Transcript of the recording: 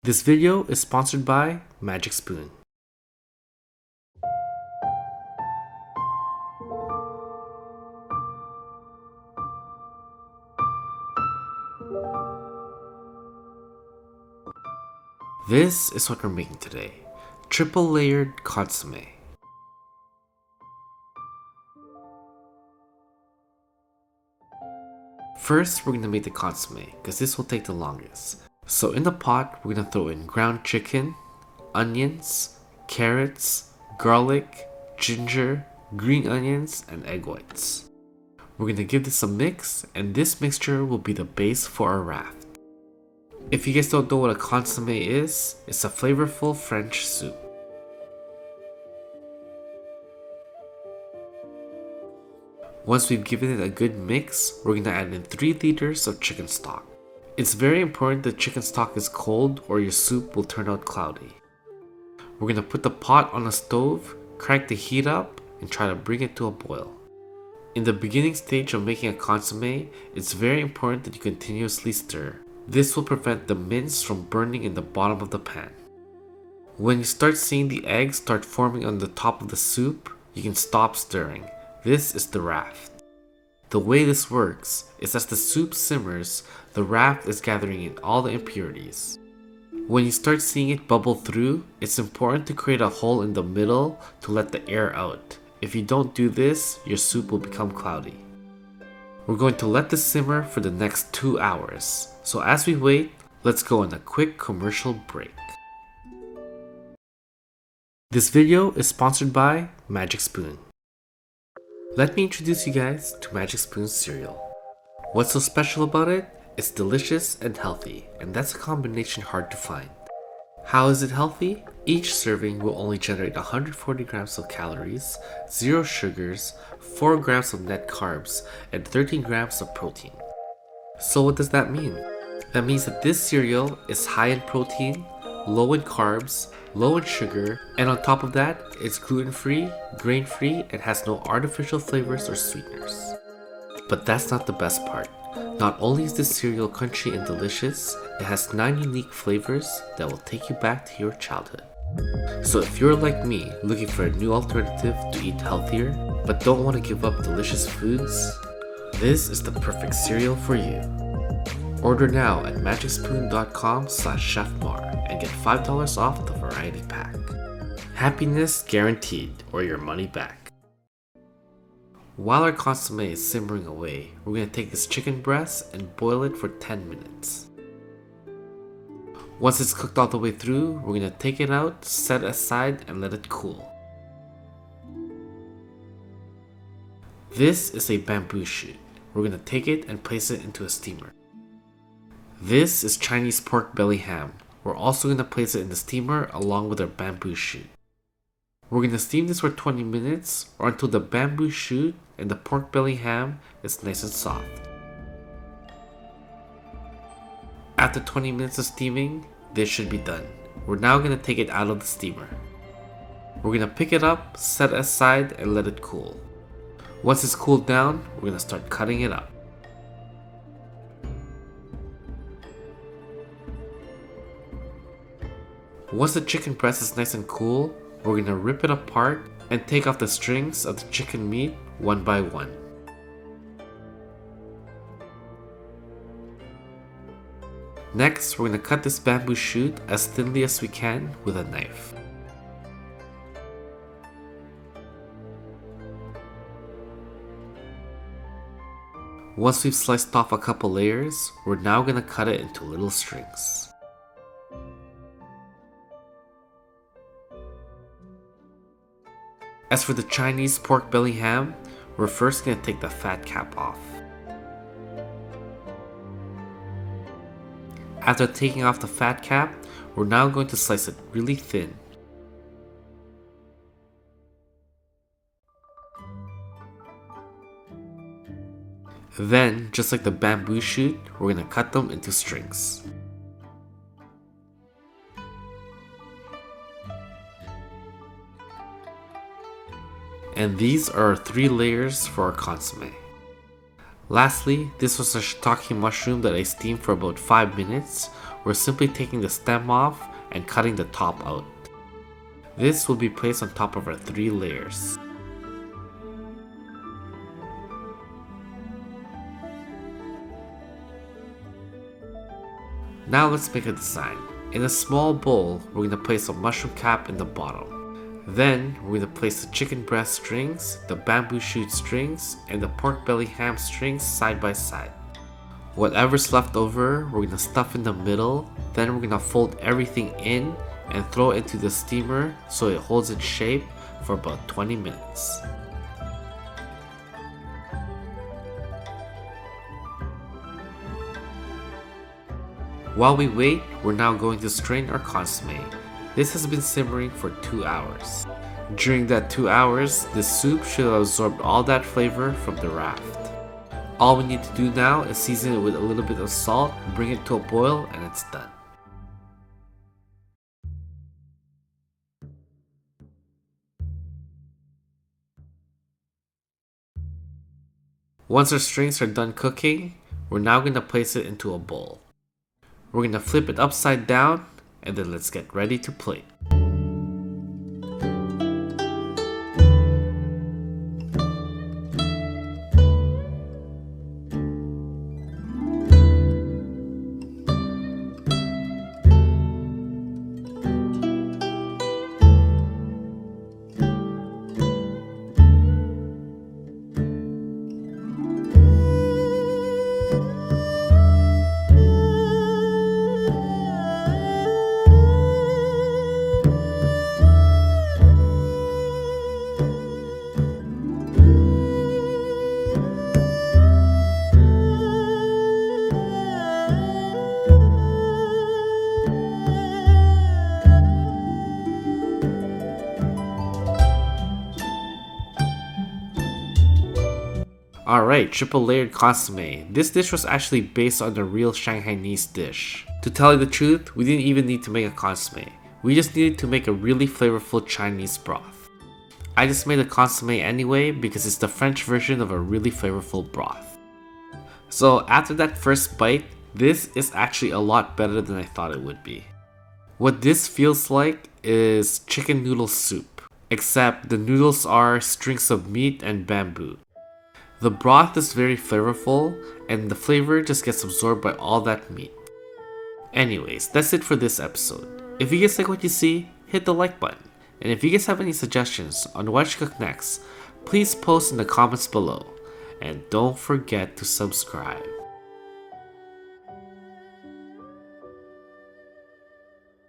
This video is sponsored by Magic Spoon. This is what we're making today. Triple layered consommé. First, we're going to make the consommé because this will take the longest. So in the pot, we're going to throw in ground chicken, onions, carrots, garlic, ginger, green onions, and egg whites. We're going to give this a mix, and this mixture will be the base for our raft. If you guys don't know what a consommé is, it's a flavorful French soup. Once we've given it a good mix, we're going to add in 3 liters of chicken stock. It's very important that chicken stock is cold or your soup will turn out cloudy. We're going to put the pot on a stove, crank the heat up, and try to bring it to a boil. In the beginning stage of making a consommé, it's very important that you continuously stir. This will prevent the mince from burning in the bottom of the pan. When you start seeing the eggs start forming on the top of the soup, you can stop stirring. This is the raft. The way this works is as the soup simmers, the raft is gathering in all the impurities. When you start seeing it bubble through, it's important to create a hole in the middle to let the air out. If you don't do this, your soup will become cloudy. We're going to let this simmer for the next 2 hours. So as we wait, let's go on a quick commercial break. This video is sponsored by Magic Spoon. Let me introduce you guys to Magic Spoon's cereal. What's so special about it? It's delicious and healthy, and that's a combination hard to find. How is it healthy? Each serving will only generate 140 grams of calories, 0 sugars, 4 grams of net carbs, and 13 grams of protein. So what does that mean? That means that this cereal is high in protein, low in carbs, low in sugar, and on top of that, it's gluten-free, grain-free, and has no artificial flavors or sweeteners. But that's not the best part. Not only is this cereal crunchy and delicious, it has 9 unique flavors that will take you back to your childhood. So if you're like me, looking for a new alternative to eat healthier, but don't want to give up delicious foods, this is the perfect cereal for you. Order now at magicspoon.com/chefmar and get $5 off the variety pack. Happiness guaranteed, or your money back. While our consommé is simmering away, we're going to take this chicken breast and boil it for 10 minutes. Once it's cooked all the way through, we're going to take it out, set it aside, and let it cool. This is a bamboo shoot. We're going to take it and place it into a steamer. This is Chinese pork belly ham. We're also going to place it in the steamer along with our bamboo shoot. We're going to steam this for 20 minutes or until the bamboo shoot and the pork belly ham is nice and soft. After 20 minutes of steaming, this should be done. We're now going to take it out of the steamer. We're going to pick it up, set it aside, and let it cool. Once it's cooled down, we're going to start cutting it up. Once the chicken breast is nice and cool, we're going to rip it apart and take off the strings of the chicken meat one by one. Next, we're going to cut this bamboo shoot as thinly as we can with a knife. Once we've sliced off a couple layers, we're now going to cut it into little strings. As for the Chinese pork belly ham, we're first going to take the fat cap off. After taking off the fat cap, we're now going to slice it really thin. Then, just like the bamboo shoot, we're going to cut them into strings. And these are our 3 layers for our consommé. Lastly, this was a shiitake mushroom that I steamed for about 5 minutes. we're simply taking the stem off and cutting the top out. This will be placed on top of our 3 layers. Now let's make a design. In a small bowl, we're going to place a mushroom cap in the bottom. Then, we're going to place the chicken breast strings, the bamboo shoot strings, and the pork belly ham strings side by side. Whatever's left over, we're going to stuff in the middle, then we're going to fold everything in and throw it into the steamer so it holds its shape for about 20 minutes. While we wait, we're now going to strain our consommé. This has been simmering for 2 hours. During that 2 hours, the soup should have absorbed all that flavor from the raft. All we need to do now is season it with a little bit of salt, bring it to a boil, and it's done. Once our strings are done cooking, we're now going to place it into a bowl. We're going to flip it upside down, and then let's get ready to plate. Alright, triple layered consommé. This dish was actually based on a real Shanghainese dish. To tell you the truth, we didn't even need to make a consommé. We just needed to make a really flavorful Chinese broth. I just made a consommé anyway because it's the French version of a really flavorful broth. So after that first bite, this is actually a lot better than I thought it would be. What this feels like is chicken noodle soup, except the noodles are strings of meat and bamboo. The broth is very flavorful, and the flavor just gets absorbed by all that meat. Anyways, that's it for this episode. If you guys like what you see, hit the like button. And if you guys have any suggestions on what I should cook next, please post in the comments below. And don't forget to subscribe.